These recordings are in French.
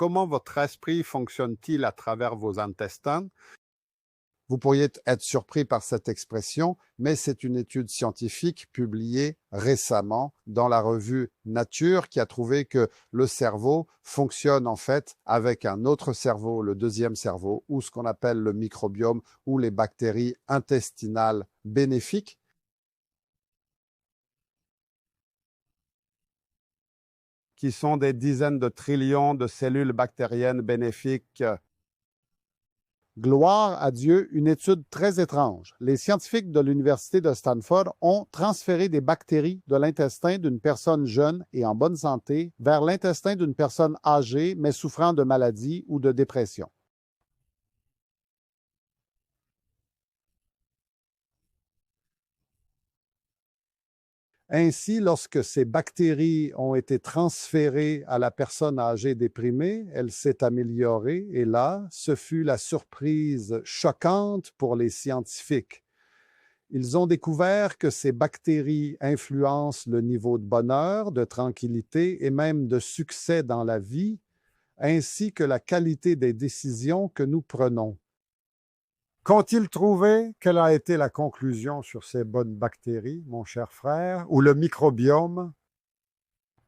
comment votre esprit fonctionne-t-il à travers vos intestins? Vous pourriez être surpris par cette expression, mais c'est une étude scientifique publiée récemment dans la revue Nature qui a trouvé que le cerveau fonctionne en fait avec un autre cerveau, le deuxième cerveau, ou ce qu'on appelle le microbiome, ou les bactéries intestinales bénéfiques, qui sont des dizaines de trillions de cellules bactériennes bénéfiques. Gloire à Dieu, une étude très étrange. Les scientifiques de l'Université de Stanford ont transféré des bactéries de l'intestin d'une personne jeune et en bonne santé vers l'intestin d'une personne âgée mais souffrant de maladie ou de dépression. Ainsi, lorsque ces bactéries ont été transférées à la personne âgée déprimée, elle s'est améliorée et là, ce fut la surprise choquante pour les scientifiques. Ils ont découvert que ces bactéries influencent le niveau de bonheur, de tranquillité et même de succès dans la vie, ainsi que la qualité des décisions que nous prenons. Qu'ont-ils trouvé? Quelle a été la conclusion sur ces bonnes bactéries, mon cher frère, ou le microbiome?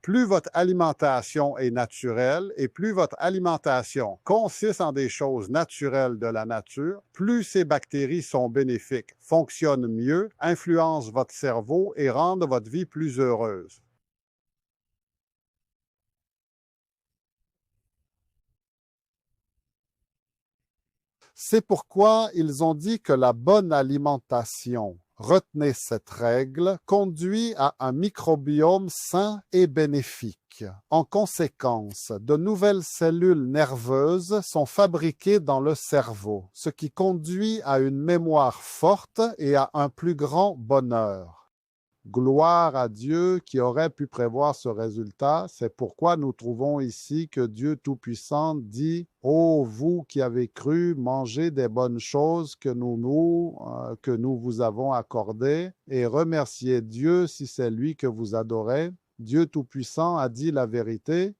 Plus votre alimentation est naturelle et plus votre alimentation consiste en des choses naturelles de la nature, plus ces bactéries sont bénéfiques, fonctionnent mieux, influencent votre cerveau et rendent votre vie plus heureuse. C'est pourquoi ils ont dit que la bonne alimentation, retenez cette règle, conduit à un microbiome sain et bénéfique. En conséquence, de nouvelles cellules nerveuses sont fabriquées dans le cerveau, ce qui conduit à une mémoire forte et à un plus grand bonheur. Gloire à Dieu qui aurait pu prévoir ce résultat. C'est pourquoi nous trouvons ici que Dieu Tout-Puissant dit « Ô vous qui avez cru, mangez des bonnes choses que nous vous avons accordées et remerciez Dieu si c'est lui que vous adorez. » Dieu Tout-Puissant a dit la vérité.